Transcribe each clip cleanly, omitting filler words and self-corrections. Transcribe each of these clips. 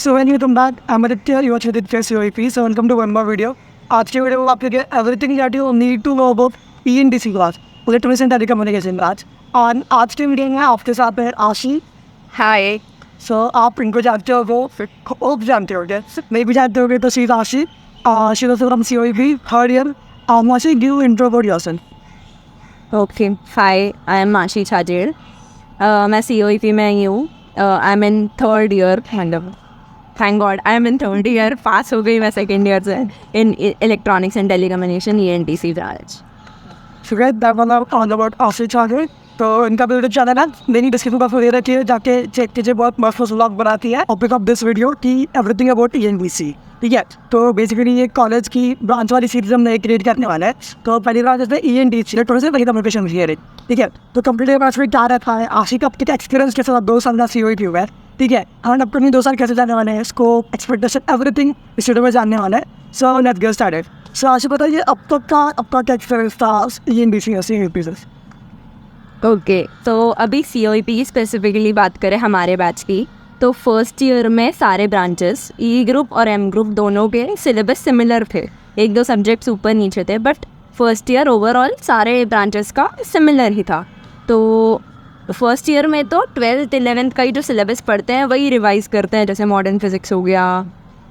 So when you come back, I'm Aditya, you are Chadit Face UAP, so welcome to one more video. आज के video में आप लोग everything that you need to know about ENTC class, Electronics and Telecommunication class. और आज के video में आपके साथ है आशी. Hi. So आप इनको जानते हो वो जानते हो क्या? नहीं भी जानते होगे तो she's आशी. She's also from COEP, third year. Ashi, give intro about yourself. Okay. Hi, I am Ashi Chajir. मैं COEP में ही हूँ. I am in third year. Thank God I am in third year. Pass हो गई मैं second year से in electronics and telecommunication ENTC branch. So guys, that was all about Ashi Chajir. तो इनका वीडियो चैनल है, मैंने description box में दे रखी है, जाके चेक कीजिए. बहुत मस्त व्लॉग बनाती है. टॉपिक ऑफ दिस वीडियो की एवरीथिंग अबाउट ENTC. ठीक है, तो बेसिकली ये कॉलेज की ब्रांच वाली सीरीज हम नए क्रिएट करने वाले हैं. तो पहली ब्रांच है ENTC, electronics and telecommunication engineering. ठीक है, तो कंप्यूटर ब्रांच में क्या रहता है, आशी का आपके एक्सपीरियंस कैसा था 2 साल का COEP हुआ है. ठीक है, हम अपनी 2 साल कैसे जाने वाले हैं, स्कोप, एक्सपेक्टेशन, एवरीथिंग इस वीडियो में जानने वाले हैं. So let's get started. So Ashi बताइए अब तक का आपका क्या एक्सपीरियंस था ENTC या COEP से? ओके, तो अभी COEP की स्पेसिफिकली बात करें हमारे बैच की, तो फर्स्ट ईयर में सारे ब्रांचेस E ग्रुप और M ग्रुप दोनों के सिलेबस सिमिलर थे. 1-2 सब्जेक्ट्स ऊपर नीचे थे, बट फर्स्ट ईयर ओवरऑल सारे ब्रांचेस का सिमिलर ही था. तो फर्स्ट ईयर में तो 12th 11th का ही जो सिलेबस पढ़ते हैं वही रिवाइज करते हैं, जैसे मॉडर्न फिजिक्स हो गया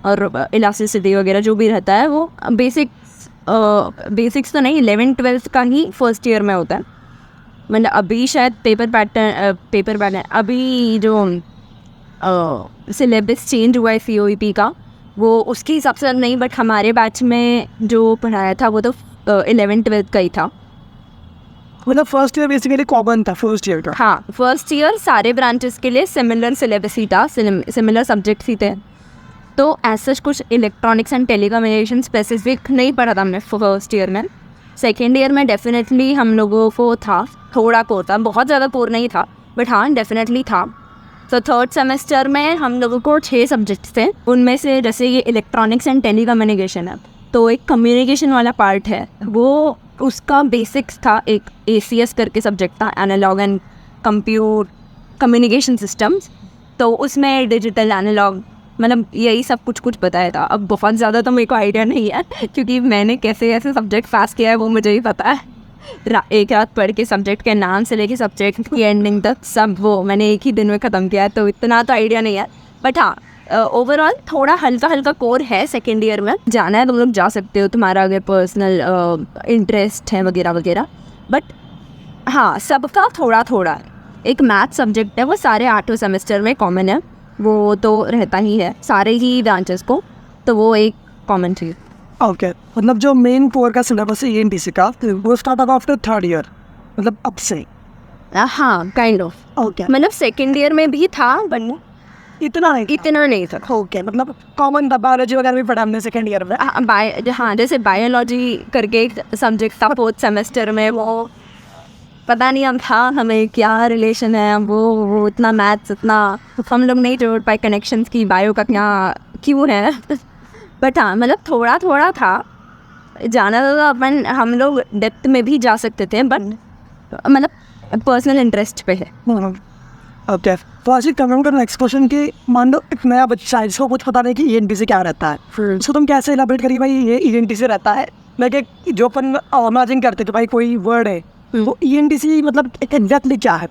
और इलास्टिसिटी वगैरह जो भी रहता है वो बेसिक्स तो नहीं, 11th 12th का ही फर्स्ट ईयर में होता है. मतलब अभी शायद पेपर पैटर्न अभी जो सिलेबस चेंज हुआ है COEP का, वो उसके हिसाब से नहीं, बट हमारे बैच में जो पढ़ाया था वो तो 11th 12th का ही था. मतलब फर्स्ट ईयर बेसिकली कॉमन था फर्स्ट ईयर का. हाँ, फर्स्ट ईयर सारे ब्रांचेस के लिए सिमिलर सिलेबस ही था, सिमिलर सब्जेक्ट्स ही थे. तो ऐसा कुछ इलेक्ट्रॉनिक्स एंड टेलीकम्युनिकेशन स्पेसिफिक नहीं पढ़ा था हमने फर्स्ट ईयर में. सेकेंड ईयर में डेफिनेटली हम लोगों को था, थोड़ा कोर था, बहुत ज़्यादा कोर नहीं था, बट हाँ डेफिनेटली था. तो थर्ड सेमेस्टर में हम लोगों को 6 सब्जेक्ट्स थे. उनमें से जैसे ये इलेक्ट्रॉनिक्स एंड टेलीकम्युनिकेशन है, तो एक कम्युनिकेशन वाला पार्ट है, वो उसका बेसिक्स था. एक ACS करके सब्जेक्ट था, एनालॉग एंड कम्युनिकेशन सिस्टम्स. तो उसमें डिजिटल एनालॉग मतलब यही सब कुछ बताया था. अब बहुत ज़्यादा तो मेरे को आइडिया नहीं है, क्योंकि मैंने कैसे ऐसे सब्जेक्ट पास किया है वो मुझे ही पता है. एक रात पढ़ के सब्जेक्ट के नाम से लेके सब्जेक्ट की एंडिंग तक सब वो मैंने एक ही दिन में ख़त्म किया है, तो इतना तो आइडिया नहीं है. बट हाँ, ओवरऑल थोड़ा हल्का कोर है. सेकेंड ईयर में जाना है तुम लोग जा सकते हो, तुम्हारा अगर पर्सनल इंटरेस्ट है वगैरह वगैरह. बट हाँ, सबका थोड़ा एक मैथ सब्जेक्ट है, वो सारे 8वें सेमेस्टर में कॉमन है, वो तो रहता ही है सारे ही ब्रांचेस को, तो वो एक कॉमन चीज़. ओके, मतलब जो मेन कोर का सिलेबस है ENTC का वो स्टार्ट होगा आफ्टर थर्ड ईयर, मतलब अब से. हाँ, काइंड ऑफ. ओके, मतलब सेकेंड ईयर में भी था बट इतना नहीं था. ओके, मतलब कॉमन था, बायोलॉजी वगैरह भी पढ़ा हमने सेकेंड ईयर में. हाँ, जैसे बायोलॉजी करके एक सब्जेक्ट था फोर्थ सेमेस्टर में, वो पता नहीं हम था हमें क्या रिलेशन है, वो इतना मैथ्स इतना हम लोग नहीं जोड़ पाए कनेक्शंस की, बायो का क्या क्यों है. बट हाँ, मतलब थोड़ा था. जाना तो अपन हम लोग डेप्थ में भी जा सकते थे, बट मतलब पर्सनल इंटरेस्ट पे है. ओके, तो आज कमेंट कर नेक्स्ट क्वेश्चन कि मान लो एक नया बच्चा है जिसको कुछ पता नहीं कि ENTC क्या रहता है, फिर तुम कैसे इलाबरेट करिए भाई ये ENTC रहता है. मैं कि जो अपन इमेजिन करते कि भाई कोई वर्ड है, वो ENTC मतलब एग्जैक्टली क्या है.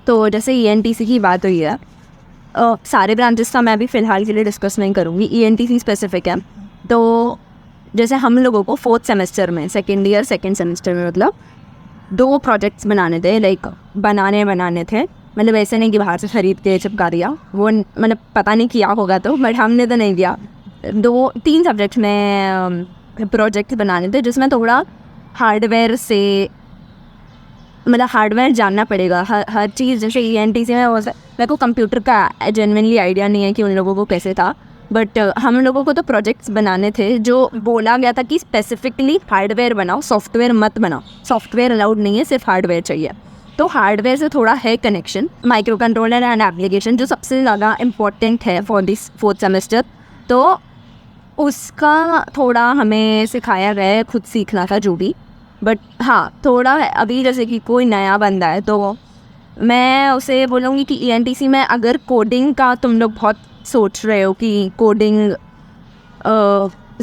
तो जैसे ENTC की बात हुई है, सारे ब्रांचेस का मैं भी फ़िलहाल के लिए डिस्कस नहीं करूँगी, ENTC स्पेसिफिक है. तो जैसे हम लोगों को फोर्थ सेमेस्टर में सेकेंड सेमेस्टर में मतलब 2 प्रोजेक्ट्स बनाने थे, लाइक बनाने थे. मतलब ऐसे नहीं कि बाहर से ख़रीद के चिपका दिया, वो मतलब पता नहीं किया होगा तो, बट हमने तो नहीं किया. 2-3 सब्जेक्ट में प्रोजेक्ट बनाने थे, जिसमें थोड़ा हार्डवेयर से मतलब हार्डवेयर जानना पड़ेगा हर चीज़. जैसे ENTC में मेरे को कंप्यूटर का जेन्युइनली आइडिया नहीं है कि उन लोगों को कैसे था, बट हम लोगों को तो प्रोजेक्ट्स बनाने थे जो बोला गया था कि स्पेसिफिकली हार्डवेयर बनाओ, सॉफ्टवेयर मत बनाओ. सॉफ्टवेयर अलाउड नहीं है, सिर्फ हार्डवेयर चाहिए. तो हार्डवेयर से थोड़ा है connection, micro controller and application जो सबसे ज़्यादा इम्पोर्टेंट है फॉर दिस फोर्थ सेमेस्टर. तो उसका थोड़ा हमें सिखाया गया है, खुद सीखना था जो भी. बट हाँ, थोड़ा अभी जैसे कि कोई नया बंदा है तो मैं उसे बोलूँगी कि ENTC में अगर कोडिंग का तुम लोग बहुत सोच रहे हो कि कोडिंग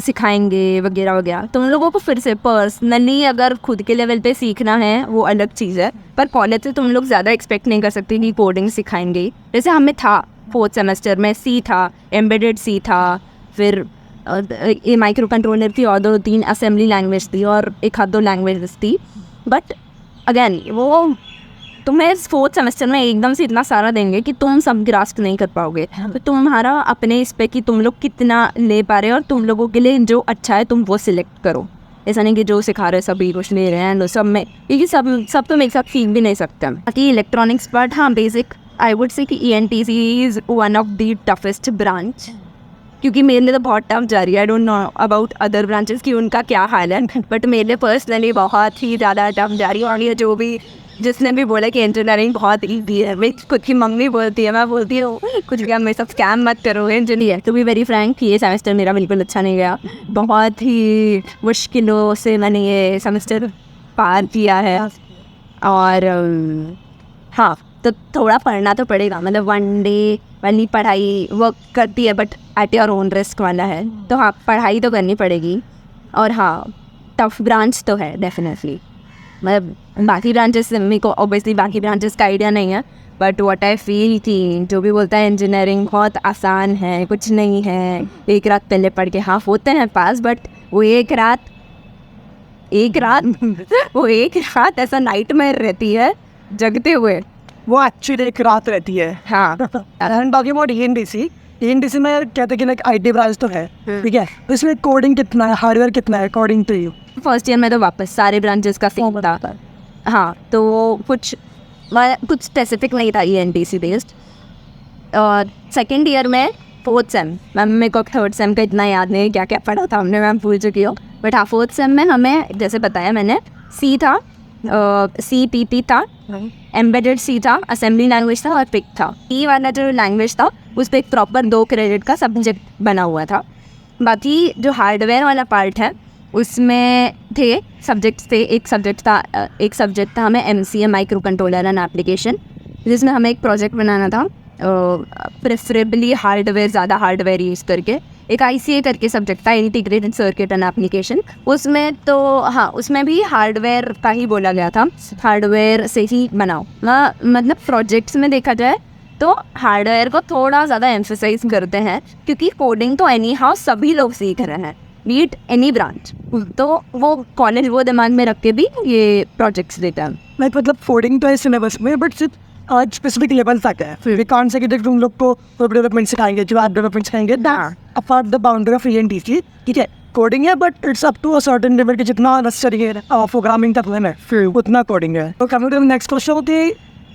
सिखाएंगे वगैरह वगैरह, तुम लोगों को फिर से पर्सनली अगर खुद के लेवल पे सीखना है वो अलग चीज़ है, पर कॉलेज से तुम लोग ज़्यादा एक्सपेक्ट नहीं कर सकते कि कोडिंग सिखाएंगे। जैसे हमें था 4th सेमेस्टर में C था, एम्बेडेड C था, फिर ये माइक्रो कंट्रोलर थी और 2-3 असेंबली लैंग्वेज थी और 1-2 लैंग्वेज थी। बट अगेन वो तुम्हें 4th सेमेस्टर में एकदम से इतना सारा देंगे कि तुम सब ग्रास्प नहीं कर पाओगे। तो तुम्हारा अपने इस पे कि तुम लोग कितना ले पा रहे हो और तुम लोगों के लिए जो अच्छा है तुम वो सिलेक्ट करो। ऐसा नहीं कि जो सिखा रहे सभी कुछ ले रहे हैं सब में, क्योंकि सब तुम एक साथ सीख भी नहीं सकते। बाकी इलेक्ट्रॉनिक्स पार्ट, हाँ बेसिक आई वुड से कि ENTC is one of the toughest branch, क्योंकि मेरे लिए तो बहुत टफ जा रही है। I don't know about other branches कि उनका क्या हाल है, बट मेरे लिए पर्सनली बहुत ही ज़्यादा टफ जा रही है। और ये जो भी जिसने भी बोला कि इंजीनियरिंग बहुत ईजी है, मेरी खुद की मम्मी बोलती है, मैं बोलती हूँ कुछ भी मेरे सब स्कैम मत करो engineer. To be very frank, ये सेमेस्टर मेरा बिल्कुल अच्छा नहीं गया, बहुत ही मुश्किलों से मैंने ये सेमेस्टर पार किया है। और हाँ, तो थोड़ा पढ़ना तो पड़ेगा, मतलब वन डे वाली पढ़ाई वर्क करती है but at your own risk वाला है, तो हाँ पढ़ाई तो करनी पड़ेगी। और हाँ टफ ब्रांच तो है डेफिनेटली, मतलब बाकी ब्रांचेस से मेरे को ऑब्वियसली बाकी ब्रांचेस का आइडिया नहीं है, बट व्हाट आई फील कि जो भी बोलता है इंजीनियरिंग बहुत आसान है, कुछ नहीं है, एक रात पहले पढ़ के हाँ होते हैं पास, बट वो एक रात वो एक रात ऐसा नाइटमेयर रहती है जगते हुए, वो एक्चुअली एक रात रहती है। हाँ। एंड टॉकिंग अबाउट ENTC में कहते हैं कि लाइक IT ब्रांच तो है, ठीक है, तो इसमें कोडिंग कितना है, हार्डवेयर कितना है according to you? First year में तो वापस सारे ब्रांचेस का सेम था। हाँ, तो कुछ स्पेसिफिक नहीं था ENTC बेस्ड। और सेकेंड ईयर में 4th सेम, मैम मेरे को 3rd सेम का इतना याद नहीं क्या क्या पढ़ा था हमने, मैम भूल चुकी हो, बट हाँ 4th सेम में हमें जैसे बताया मैंने C था, CPP था, एम्बेडेड C था, असेंबली लैंग्वेज था और पिक था। E वाला जो लैंग्वेज था उस पर एक प्रॉपर 2 क्रेडिट का सब्जेक्ट बना हुआ था। बाकी जो हार्डवेयर वाला पार्ट है उसमें थे सब्जेक्ट्स थे, एक सब्जेक्ट था हमें MCA micro controller and application, जिसमें हमें एक प्रोजेक्ट बनाना था, प्रेफरेबली हार्डवेयर, ज़्यादा हार्डवेयर यूज़ करके। एक ICA करके सब्जेक्ट था, इंटीग्रेटेड सर्किट एंड एप्लीकेशन, उसमें तो हाँ उसमें भी हार्डवेयर का ही बोला गया था, हार्डवेयर से ही बनाओ। मतलब प्रोजेक्ट्स में देखा जाए तो हार्डवेयर को थोड़ा ज़्यादा एम्फेसाइज करते हैं, क्योंकि कोडिंग तो एनी हाउ सभी लोग सीख रहे हैं, बीट एनी ब्रांच, तो वो कॉलेज वो दिमाग में रख के भी ये प्रोजेक्ट्स देता है। लाइक मतलब कोडिंग तो है सिलेबस में, बट सिर्फ आज स्पेसिफिक लेवल तक है, फिर कौन से कि तुम लोग को वेब डेवलपमेंट सिखाएंगे, जो ऐप डेवलपमेंट सिखाएंगे, apart the boundary of ENTC, ठीक है, कोडिंग है but it's up to a certain level के जितना नेसेसरी है प्रोग्रामिंग तक है फिर उतना कोडिंग है। तो coming to the next question की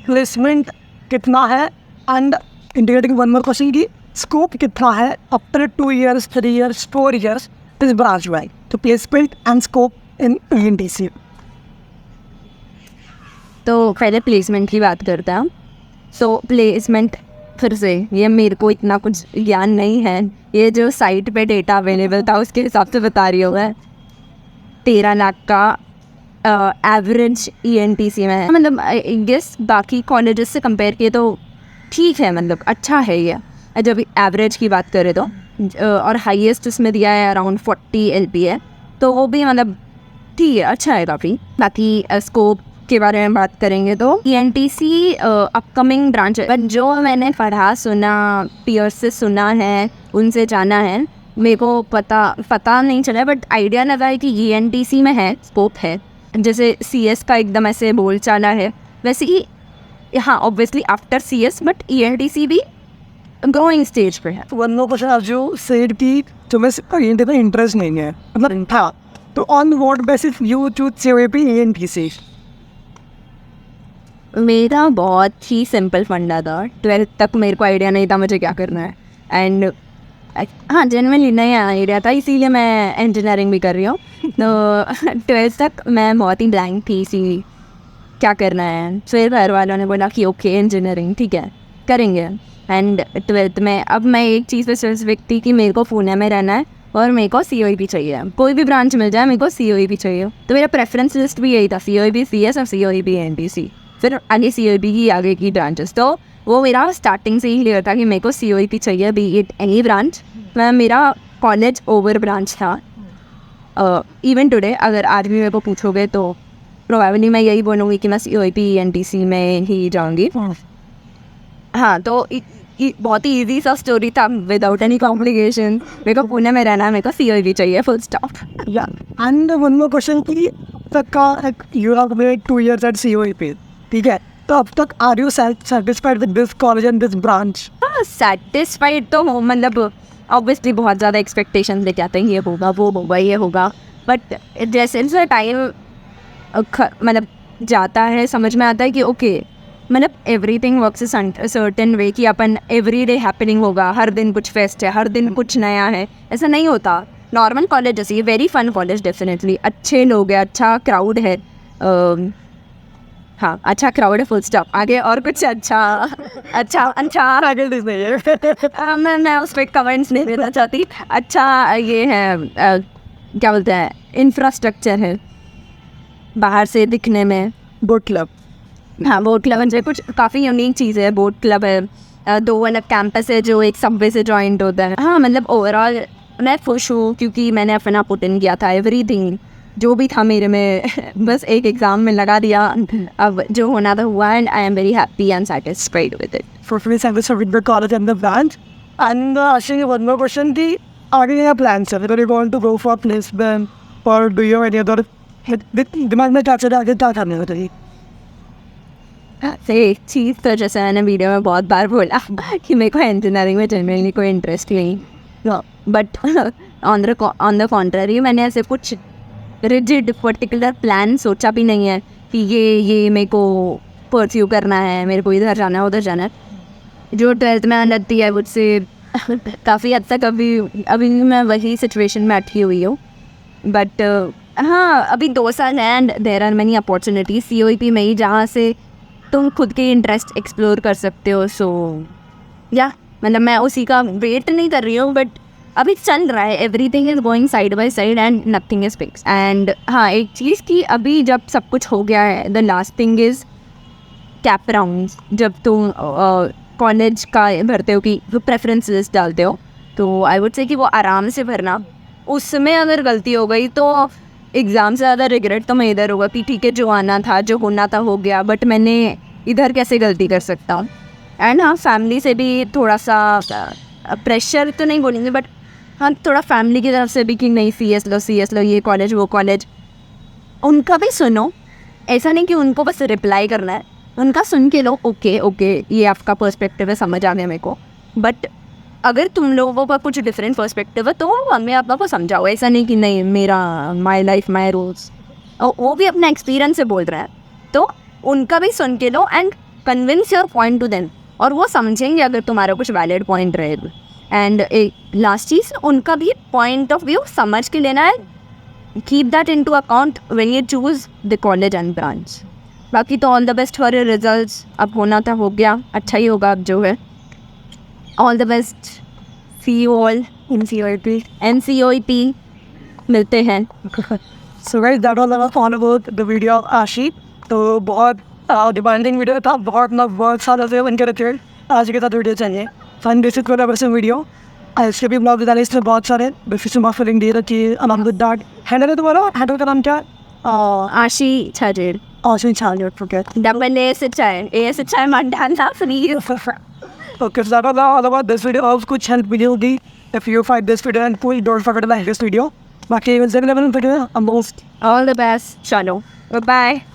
प्लेसमेंट कितना है, and integrating one more question की स्कोप कितना है after 2 years 3 years 4 years this branch में, तो placement and scope in ENTC। तो पहले प्लेसमेंट की बात करते हैं। सो प्लेसमेंट फिर से ये मेरे को इतना कुछ ज्ञान नहीं है, ये जो साइट पे डेटा अवेलेबल था उसके हिसाब से बता रही हूँ मैं। 13 लाख का एवरेज ENTC में है, मतलब आई गेस बाकी कॉलेजेस से कंपेयर किए तो ठीक है, मतलब अच्छा है ये जब एवरेज की बात करें तो। और हाईएस्ट इसमें दिया है अराउंड 40 LP है, तो वो भी मतलब ठीक है, अच्छा है काफ़ी। बाकी स्कोप के बारे में बात करेंगे तो ENTC अपकमिंग ब्रांच है, बट जो मैंने पढ़ा सुना पीयर्स से सुना है उनसे जाना है, मेरे को पता नहीं चला, बट आइडिया लगा है कि ENTC में है स्कोप है, जैसे CS का एकदम ऐसे बोल चाला है वैसे ही हाँ obviously after CS, but ENTC भी ग्रोइंग स्टेज पे है। वन मोर क्वेश्चन, जो सेड की तुम्हें ENTC में इंटरेस्ट नहीं है, मतलब था, तो on what basis you choose COAP ENTC? मेरा बहुत ही सिंपल फंडा था, 12th तक मेरे को आइडिया नहीं था मुझे क्या करना है, एंड हाँ जनरली नया आइडिया था, इसीलिए मैं इंजीनियरिंग भी कर रही हूँ। तो 12th तक मैं बहुत ही ब्लैंक थी, इसी क्या करना है, फिर घर वालों ने बोला कि ओके इंजीनियरिंग ठीक है करेंगे। एंड 12th में अब मैं एक चीज़ पे स्पेसिफिक थी कि मेरे को पुणे में रहना है और मेरे को COAP चाहिए, कोई भी ब्रांच मिल जाए मेरे को COAP चाहिए, तो मेरा प्रेफरेंस लिस्ट भी यही था, COAP CS और COAP ENTC। फिर आगे COEP की आगे की ब्रांचेस। तो वो मेरा स्टार्टिंग से ही क्लियर था कि मेरे को COEP चाहिए, बी इट एनी ब्रांच। मैं मेरा कॉलेज ओवर ब्रांच था। इवन टुडे अगर आज भी मेरे को पूछोगे तो प्रोबेबली मैं यही बोलूँगी कि मैं COEP ENTC में ही जाऊँगी। हाँ, तो बहुत ही ईजी सा स्टोरी था, विदाउट एनी कॉम्प्लिकेशन। मेरे को पुणे में रहना है, मेरे को COEP चाहिए, full stop. Yeah. And one more question कि तक का you have made 2 years at COEP, ठीक है? तो अब तक are you satisfied with this college and this branch? हाँ, सेटिस्फाइड तो हूँ, मतलब ऑब्वियसली बहुत ज़्यादा एक्सपेक्टेशन लेके आते हैं, ये होगा वो होगा ये होगा, बट जैसे जैसे टाइम मतलब जाता है समझ में आता है कि ओके, मतलब everything works a certain way कि अपन एवरी डे हैपनिंग होगा, हर दिन कुछ फेस्ट है, हर दिन कुछ नया है, ऐसा नहीं होता। नॉर्मल कॉलेज जैसे, वेरी फन कॉलेज डेफिनेटली, अच्छे लोग हैं, अच्छा क्राउड है, हाँ अच्छा क्राउड है, फुल स्टॉप। आगे और कुछ अच्छा Faculties नहीं है। मैं उस पर कमेंट्स नहीं देना चाहती। अच्छा ये है क्या बोलते हैं, इंफ्रास्ट्रक्चर है बाहर से दिखने में। Boat club. हाँ, बोट क्लब है, कुछ काफ़ी यूनिक चीज़ है। बोट क्लब है, 2 अलग कैंपस है जो एक सबवे से जॉइंट होता है। हाँ, मतलब ओवरऑल मैं खुश हूँ क्योंकि मैंने अपना पुट इन किया था, एवरीथिंग जो भी था मेरे में बस एक एग्ज़ाम में लगा दिया, अब जो होना था हुआ, and I am very happy and satisfied with it. For free service with the college and the branch. And actually one more question कि आगे क्या plans है? Whether you want to go for placement or do you have any other दिमाग में क्या चल रहा है, आगे क्या करने का चाहिए? से एक चीज़ तो जैसे मैंने वीडियो में बहुत बार बोला कि मेरे को इंजीनियरिंग में जनरली कोई इंटरेस्ट नहीं, बट ऑन द कॉन्ट्ररी मैंने ऐसे कुछ रिजिड पर्टिकुलर प्लान सोचा भी नहीं है कि ये मेरे को परस्यू करना है, मेरे को इधर जाना है उधर जाना है। जो 12th में लगती है मुझसे काफ़ी हद तक अभी मैं वही सिचुएशन में अटकी हुई हूँ, बट हाँ अभी 2 साल है and there are many opportunities COEP में ही जहाँ से तुम खुद के इंटरेस्ट एक्सप्लोर कर सकते हो। सो या मतलब मैं उसी का वेट नहीं कर रही हूँ, बट अभी चल रहा है, everything is going side by side and nothing is fix. And हाँ एक चीज़ कि अभी जब सब कुछ हो गया है, the last thing is cap rounds. जब तुम कॉलेज का भरते हो कि प्रेफरेंस लिस्ट डालते हो, तो आई वुड से कि वो आराम से भरना। उसमें अगर गलती हो गई तो एग्ज़ाम से ज़्यादा रिग्रेट तो मैं इधर होगा कि ठीक है जो आना था जो होना था हो गया, बट मैंने इधर कैसे गलती कर सकता हूँ। एंड हाँ फैमिली से भी थोड़ा सा प्रेशर तो नहीं बोलेंगे, बट हाँ थोड़ा फैमिली की तरफ से भी कि नहीं CS लो ये कॉलेज वो कॉलेज, उनका भी सुनो। ऐसा नहीं कि उनको बस रिप्लाई करना है, उनका सुन के लो, ओके ये आपका पर्सपेक्टिव है, समझ आ गया मेरे को, बट अगर तुम लोगों का कुछ डिफरेंट पर्सपेक्टिव है तो हमें आप को समझाओ। ऐसा नहीं कि नहीं मेरा माय लाइफ माय रूल्स, और वो भी अपना एक्सपीरियंस से बोल रहा है, तो उनका भी सुन के लो and convince your point to them, और वो समझेंगे अगर तुम्हारा कुछ वैलिड पॉइंट रहेगा। एंड एक लास्ट चीज़, उनका भी पॉइंट ऑफ व्यू समझ के लेना है, keep that into account when you choose the college and branch. बाकी तो all the best for your results. अब होना था हो गया, अच्छा ही होगा अब जो है। All the best, see you all in COEP मिलते हैं। So guys, that was our fun about the video of Ashi. तो बहुत डिमांडिंग वीडियो था, बहुत सालों से बन के रखे आज के साथ वीडियो चाहिए। फन बेसिक वाला वैसे वीडियो इसके भी ब्लॉग डाले, इसमें बहुत सारे बेसिक फिलिंग दे रखी है। अलॉन्ग विद दैट हैंडल है तुम्हारा, हैंडल का नाम क्या है? आशी छाजेर, आशी छाजेर, ओके। डबल ASHI मान डालना free. Okay, so that was all about this video. Of कुछ help मिली होगी if you find this video, and please don't forget to like this video. बाकी 7-11 video, I'm most All the best, चलो, bye bye.